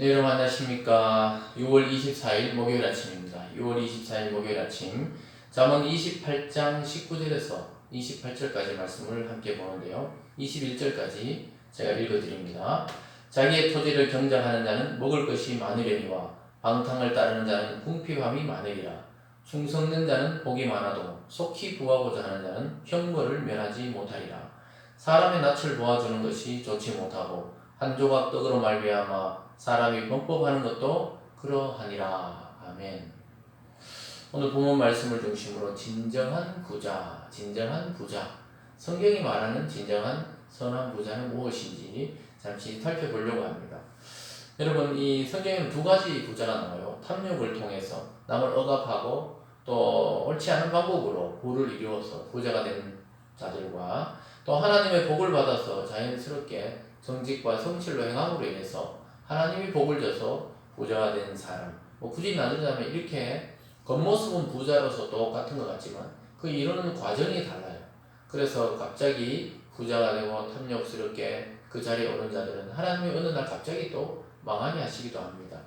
네, 여러분 안녕하십니까. 6월 24일 목요일 아침입니다. 6월 24일 목요일 아침 잠언 28장 19절에서 28절까지 말씀을 함께 보는데요. 21절까지 제가 읽어드립니다. 자기의 토지를 경작하는 자는 먹을 것이 많으려니와 방탕을 따르는 자는 궁핍함이 많으리라. 충성된 자는 복이 많아도 속히 구하고자 하는 자는 형벌을 면하지 못하리라. 사람의 낯을 보아주는 것이 좋지 못하고 한 조각 떡으로 말미암아 사람이 범법하는 것도 그러하니라. 아멘. 오늘 본문 말씀을 중심으로 진정한 부자, 성경이 말하는 진정한 선한 부자는 무엇인지 잠시 살펴보려고 합니다. 여러분, 이 성경에는 두 가지 부자가 나와요. 탐욕을 통해서 남을 억압하고 또 옳지 않은 방법으로 부를 이루어서 부자가 된 자들과 또 하나님의 복을 받아서 자연스럽게 정직과 성실로 행함으로 인해서 하나님이 복을 줘서 부자가 된 사람. 굳이 나누자면 이렇게 겉모습은 부자로서 똑같은 것 같지만 그 이루는 과정이 달라요. 그래서 갑자기 부자가 되고 탐욕스럽게 그 자리에 오른 자들은 하나님이 어느 날 갑자기 또 망하게 하시기도 합니다.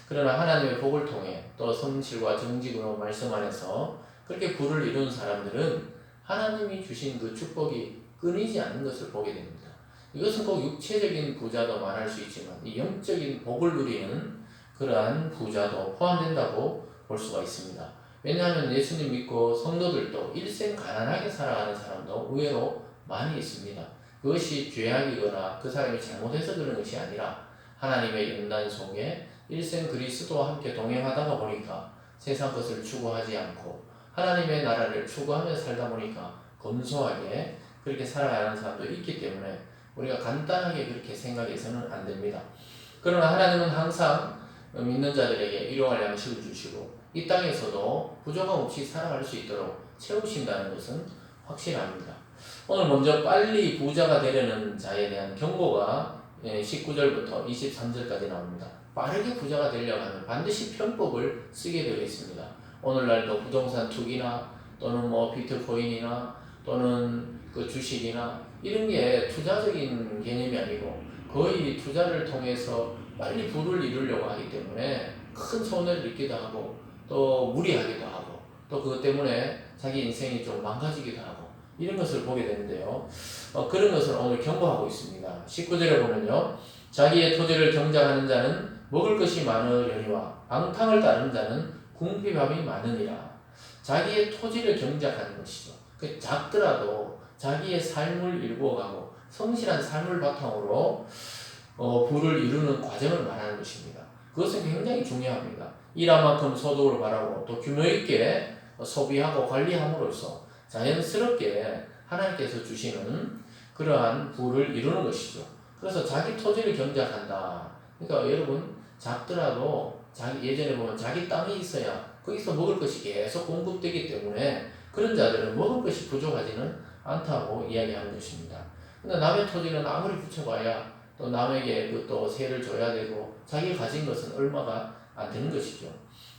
그러나 하나님의 복을 통해 또 성실과 정직으로 말씀 안에서 그렇게 부를 이룬 사람들은 하나님이 주신 그 축복이 끊이지 않는 것을 보게 됩니다. 이것은 꼭 육체적인 부자도 말할 수 있지만 이 영적인 복을 누리는 그러한 부자도 포함된다고 볼 수가 있습니다. 왜냐하면 예수님 믿고 성도들도 일생 가난하게 살아가는 사람도 의외로 많이 있습니다. 그것이 죄악이거나 그 사람이 잘못해서 그런 것이 아니라 하나님의 연단 속에 일생 그리스도와 함께 동행하다가 보니까 세상 것을 추구하지 않고 하나님의 나라를 추구하며 살다 보니까 검소하게 그렇게 살아가는 사람도 있기 때문에 우리가 간단하게 그렇게 생각해서는 안 됩니다. 그러나 하나님은 항상 믿는 자들에게 일용할 양식을 주시고 이 땅에서도 부족함 없이 살아갈 수 있도록 채우신다는 것은 확실합니다. 오늘 먼저 빨리 부자가 되려는 자에 대한 경고가 19절부터 23절까지 나옵니다. 빠르게 부자가 되려고 하면 반드시 편법을 쓰게 되어 있습니다. 오늘날도 부동산 투기나 또는 비트코인이나 또는 그 주식이나 이런 게 투자적인 개념이 아니고 거의 투자를 통해서 빨리 부를 이루려고 하기 때문에 큰 손해를 입기도 하고 또 무리하기도 하고 또 그것 때문에 자기 인생이 좀 망가지기도 하고 이런 것을 보게 되는데요. 그런 것을 오늘 경고하고 있습니다. 19절에 보면요. 자기의 토지를 경작하는 자는 먹을 것이 많으려니와 방탕을 따르는 자는 궁핍함이 많으니라. 자기의 토지를 경작하는 것이죠. 그 작더라도 자기의 삶을 이루어가고 성실한 삶을 바탕으로 부를 이루는 과정을 말하는 것입니다. 그것은 굉장히 중요합니다. 일한 만큼 소득을 바라고 또 규모 있게 소비하고 관리함으로써 자연스럽게 하나님께서 주시는 그러한 부를 이루는 것이죠. 그래서 자기 토지를 경작한다. 그러니까 여러분 작더라도 예전에 보면 자기 땅이 있어야 거기서 먹을 것이 계속 공급되기 때문에 그런 자들은 먹을 것이 부족하지는 않다고 이야기하는 것입니다. 근데 남의 토지는 아무리 붙여봐야 또 남에게 또 세를 줘야 되고 자기가 가진 것은 얼마가 안 되는 것이죠.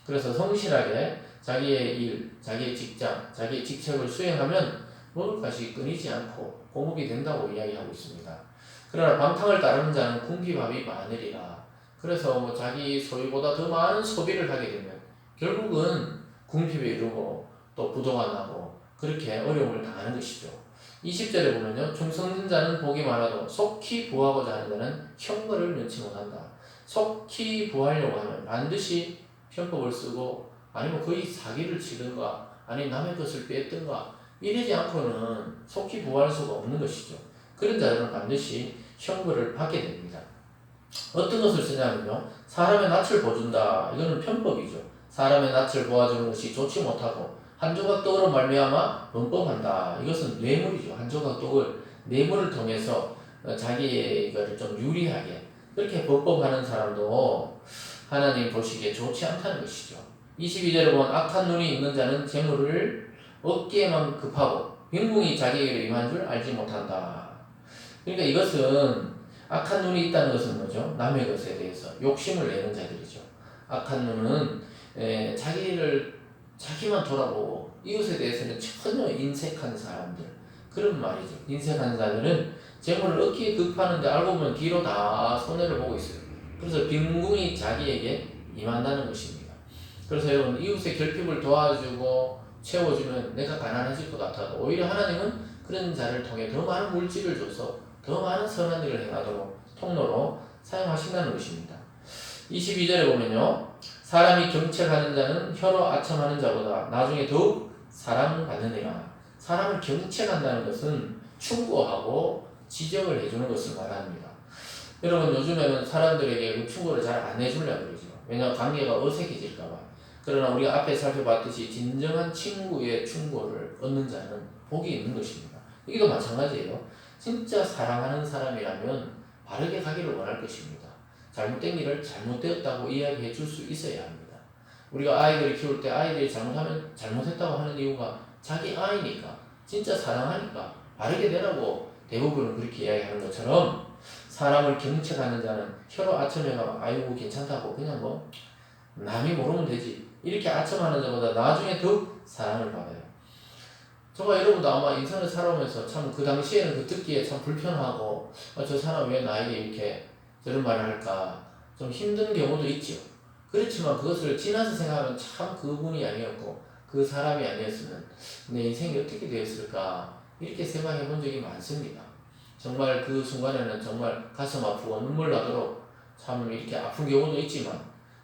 그래서 성실하게 자기의 일, 자기의 직장, 자기의 직책을 수행하면 먹을 것이 끊이지 않고 공급이 된다고 이야기하고 있습니다. 그러나 방탕을 따르는 자는 궁핍함이 많으리라. 그래서 자기 소유보다 더 많은 소비를 하게 되면 결국은 궁핍에 이르고 또 부도가 나고 그렇게 어려움을 당하는 것이죠. 20절에 보면요. 충성된 자는 복이 많아도 속히 부하고자 하는 자는 형벌을 면치 못한다. 속히 부하려고 하면 반드시 편법을 쓰고 아니면 거의 사기를 치든가 아니면 남의 것을 뺐든가 이러지 않고는 속히 부할 수가 없는 것이죠. 그런 자들은 반드시 형벌을 받게 됩니다. 어떤 것을 쓰냐면요. 사람의 낯을 보준다. 이거는 편법이죠. 사람의 낯을 보아주는 것이 좋지 못하고 한 조각 떡으로 말미암아 범법한다. 이것은 뇌물이죠. 한 조각 떡을 뇌물을 통해서 자기의 이거를 좀 유리하게 그렇게 범법하는 사람도 하나님 보시기에 좋지 않다는 것이죠. 22절에 보면 악한 눈이 있는 자는 재물을 얻기에만 급하고 빈궁이 자기에게로 임한 줄 알지 못한다. 그러니까 이것은 악한 눈이 있다는 것은 뭐죠? 남의 것에 대해서 욕심을 내는 자들이죠. 악한 눈은 자기만 돌아보고 이웃에 대해서는 전혀 인색한 사람들 그런 말이죠. 인색한 자들은 재물을 얻기에 급하는데 알고 보면 뒤로 다 손해를 보고 있어요. 그래서 빈궁이 자기에게 임한다는 것입니다. 그래서 여러분 이웃의 결핍을 도와주고 채워주면 내가 가난해질 것 같아도 오히려 하나님은 그런 자를 통해 더 많은 물질을 줘서 더 많은 선한 일을 행하도록 통로로 사용하신다는 것입니다. 22절에 보면요. 사람이 경책하는 자는 혀로 아첨하는 자보다 나중에 더욱 사랑받느니라. 사람을 경책한다는 것은 충고하고 지적을 해주는 것을 말합니다. 여러분 요즘에는 사람들에게 충고를 잘 안 해주려고 그러죠. 왜냐하면 관계가 어색해질까봐. 그러나 우리가 앞에 살펴봤듯이 진정한 친구의 충고를 얻는 자는 복이 있는 것입니다. 이게도 마찬가지예요. 진짜 사랑하는 사람이라면 바르게 가기를 원할 것입니다. 잘못된 일을 잘못되었다고 이야기해 줄 수 있어야 합니다. 우리가 아이들을 키울 때 아이들이 잘못하면 잘못했다고 하는 이유가 자기 아이니까 진짜 사랑하니까 바르게 되라고 대부분은 그렇게 이야기하는 것처럼 사람을 경책하는 자는 혀로 아첨해가 아이고 괜찮다고 그냥 뭐 남이 모르면 되지 이렇게 아첨하는 자보다 나중에 더욱 사랑을 받아요. 저가 여러분도 아마 인생을 살아오면서 참 그 당시에는 그 듣기에 참 불편하고 저 사람 왜 나에게 이렇게 저런 말을 할까 좀 힘든 경우도 있죠. 그렇지만 그것을 지나서 생각하면 참 그분이 아니었고 그 사람이 아니었으면 내 인생이 어떻게 되었을까 이렇게 생각해 본 적이 많습니다. 정말 그 순간에는 정말 가슴 아프고 눈물 나도록 참 이렇게 아픈 경우도 있지만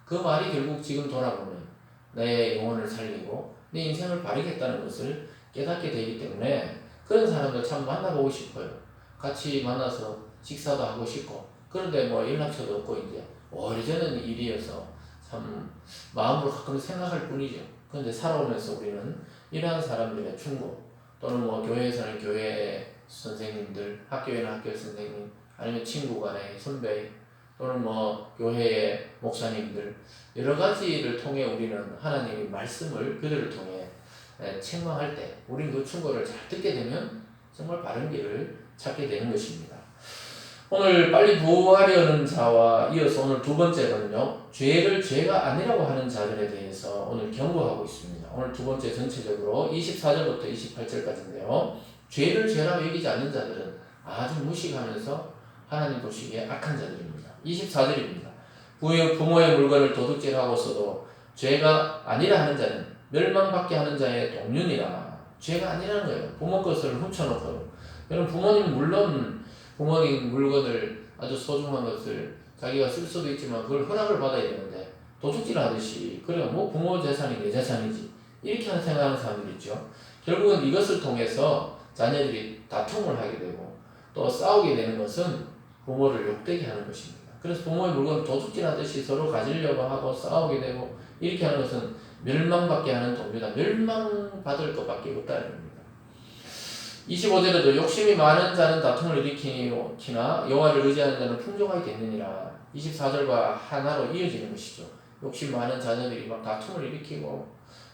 그 말이 결국 지금 돌아보면 내 영혼을 살리고 내 인생을 바르게 했다는 것을 깨닫게 되기 때문에 그런 사람들 참 만나보고 싶어요. 같이 만나서 식사도 하고 싶고 그런데 뭐 연락처도 없고 이제 오래전의 일이어서 참 마음으로 가끔 생각할 뿐이죠. 그런데 살아오면서 우리는 이러한 사람들의 충고 또는 뭐 교회에서는 교회 선생님들, 학교에는 학교 선생님, 아니면 친구 간의 선배 또는 뭐 교회의 목사님들 여러 가지를 통해 우리는 하나님의 말씀을 그들을 통해 책망할 때 우리는 그 충고를 잘 듣게 되면 정말 바른 길을 찾게 되는 것입니다. 오늘 빨리 부활하려는 자와 이어서 오늘 두 번째는요. 죄를 죄가 아니라고 하는 자들에 대해서 오늘 경고하고 있습니다. 오늘 두 번째 전체적으로 24절부터 28절까지인데요. 죄를 죄라고 여기지 않는 자들은 아주 무식하면서 하나님 보시기에 악한 자들입니다. 24절입니다. 부모의 물건을 도둑질하고서도 죄가 아니라 하는 자는 멸망받게 하는 자의 동륜이라. 죄가 아니라는 거예요. 부모 것을 훔쳐놓고요. 여러분 부모님 물론 부모님 물건을 아주 소중한 것을 자기가 쓸 수도 있지만 그걸 허락을 받아야 되는데 도둑질 하듯이 그래 뭐 부모 재산이 내 재산이지 이렇게 생각하는 사람들이 있죠. 결국은 이것을 통해서 자녀들이 다툼을 하게 되고 또 싸우게 되는 것은 부모를 욕되게 하는 것입니다. 그래서 부모의 물건을 도둑질 하듯이 서로 가지려고 하고 싸우게 되고 이렇게 하는 것은 멸망받게 하는 동료다. 멸망받을 것밖에 없다는 겁니다. 25절에도 욕심이 많은 자는 다툼을 일으키나 여호와를 의지하는 자는 풍족하게 됐느니라. 24절과 하나로 이어지는 것이죠. 욕심 많은 자녀들이 막 다툼을 일으키고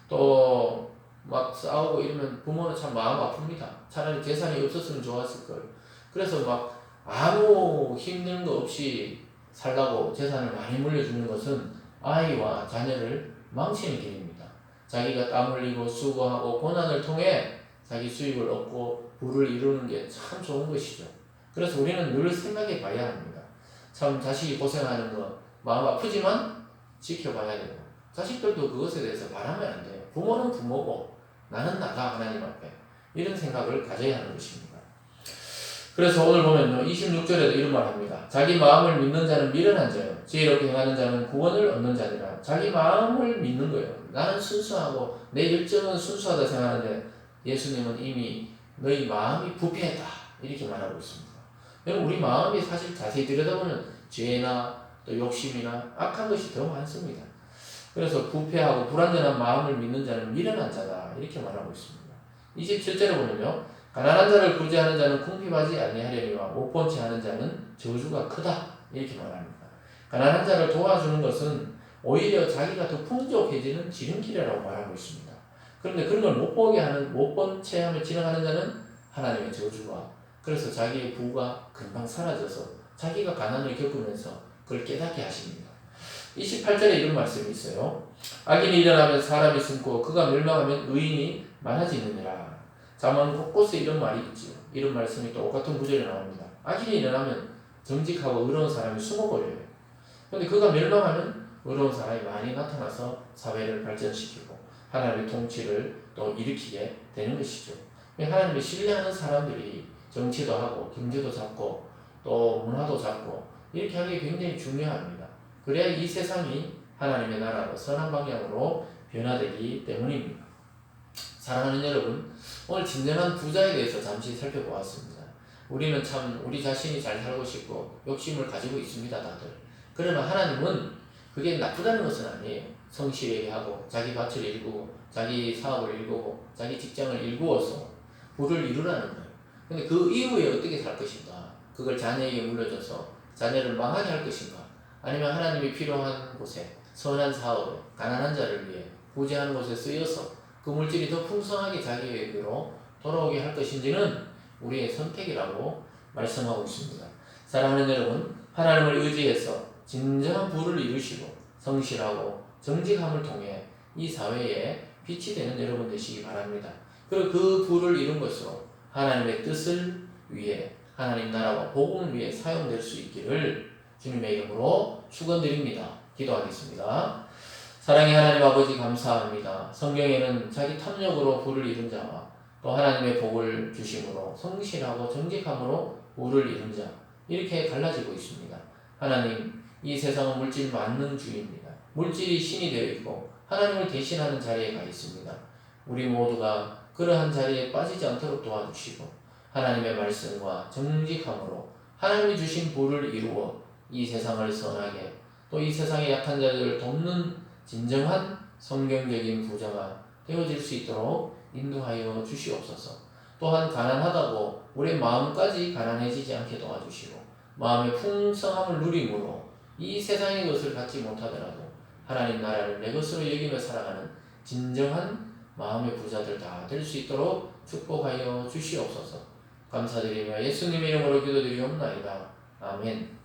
또 막 싸우고 이러면 부모는 참 마음 아픕니다. 차라리 재산이 없었으면 좋았을 걸. 그래서 막 아무 힘든 거 없이 살라고 재산을 많이 물려주는 것은 아이와 자녀를 망치는 길입니다. 자기가 땀 흘리고 수고하고 고난을 통해 자기 수익을 얻고 부를 이루는 게 참 좋은 것이죠. 그래서 우리는 늘 생각해 봐야 합니다. 참 자식이 고생하는 거 마음 아프지만 지켜봐야 되고 자식들도 그것에 대해서 바라면 안 돼요. 부모는 부모고 나는 나다 하나님 앞에 이런 생각을 가져야 하는 것입니다. 그래서 오늘 보면요 26절에도 이런 말 합니다. 자기 마음을 믿는 자는 미련한 자요 지혜롭게 행하는 자는 구원을 얻는 자니라. 자기 마음을 믿는 거예요. 나는 순수하고 내 열정은 순수하다 생각하는데 예수님은 이미 너희 마음이 부패했다 이렇게 말하고 있습니다. 여러분 우리 마음이 사실 자세히 들여다보면 죄나 또 욕심이나 악한 것이 더 많습니다. 그래서 부패하고 불완전한 마음을 믿는 자는 미련한 자다 이렇게 말하고 있습니다. 27절에 보면요 가난한 자를 구제하는 자는 궁핍하지 아니하려니와 못 본 채 하는 자는 저주가 크다 이렇게 말합니다. 가난한 자를 도와주는 것은 오히려 자기가 더 풍족해지는 지름길이라고 말하고 있습니다. 그런데 그런 걸 못 보게 하는 못 본 채 하며 지나가는 자는 하나님의 저주가 그래서 자기의 부가 금방 사라져서 자기가 가난을 겪으면서 그걸 깨닫게 하십니다. 28절에 이런 말씀이 있어요. 악인이 일어나면 사람이 숨고 그가 멸망하면 의인이 많아지느니라. 잠언 곳곳에 이런 말이 있죠. 이런 말씀이 똑같은 구절에 나옵니다. 악인이 일어나면 정직하고 의로운 사람이 숨어버려요. 근데 그가 멸망하면 의로운 사람이 많이 나타나서 사회를 발전시키고 하나님의 통치를 또 일으키게 되는 것이죠. 하나님을 신뢰하는 사람들이 정치도 하고 경제도 잡고 또 문화도 잡고 이렇게 하는 게 굉장히 중요합니다. 그래야 이 세상이 하나님의 나라로 선한 방향으로 변화되기 때문입니다. 사랑하는 여러분, 오늘 진정한 부자에 대해서 잠시 살펴보았습니다. 우리는 참 우리 자신이 잘 살고 싶고 욕심을 가지고 있습니다, 다들. 그러나 하나님은 그게 나쁘다는 것은 아니에요. 성실하게 하고 자기 밭을 일구고 자기 사업을 일구고 자기 직장을 일구어서 부를 이루라는 거예요. 근데 그 이후에 어떻게 살 것인가? 그걸 자녀에게 물려줘서 자녀를 망하게 할 것인가? 아니면 하나님이 필요한 곳에 선한 사업에 가난한 자를 위해 부재하는 곳에 쓰여서 그 물질이 더 풍성하게 자기에게로 돌아오게 할 것인지는 우리의 선택이라고 말씀하고 있습니다. 사랑하는 여러분, 하나님을 의지해서 진정한 부를 이루시고 성실하고 정직함을 통해 이 사회에 빛이 되는 여러분 되시기 바랍니다. 그리고 그 부를 이룬 것으로 하나님의 뜻을 위해 하나님 나라와 복음을 위해 사용될 수 있기를 주님의 이름으로 축원드립니다. 기도하겠습니다. 사랑의 하나님 아버지 감사합니다. 성경에는 자기 탐욕으로 부를 이룬 자와 또 하나님의 복을 주심으로 성실하고 정직함으로 부를 이룬 자 이렇게 갈라지고 있습니다. 하나님, 이 세상은 물질 만능주의입니다. 물질이 신이 되어 있고 하나님을 대신하는 자리에 가 있습니다. 우리 모두가 그러한 자리에 빠지지 않도록 도와주시고 하나님의 말씀과 정직함으로 하나님이 주신 부를 이루어 이 세상을 선하게 또 이 세상의 약한 자들을 돕는 진정한 성경적인 부자가 되어질 수 있도록 인도하여 주시옵소서. 또한 가난하다고 우리의 마음까지 가난해지지 않게 도와주시고 마음의 풍성함을 누림으로 이 세상의 것을 갖지 못하더라도 하나님 나라를 내 것으로 여기며 살아가는 진정한 마음의 부자들 다 될 수 있도록 축복하여 주시옵소서. 감사드리며 예수님 이름으로 기도드리옵나이다. 아멘.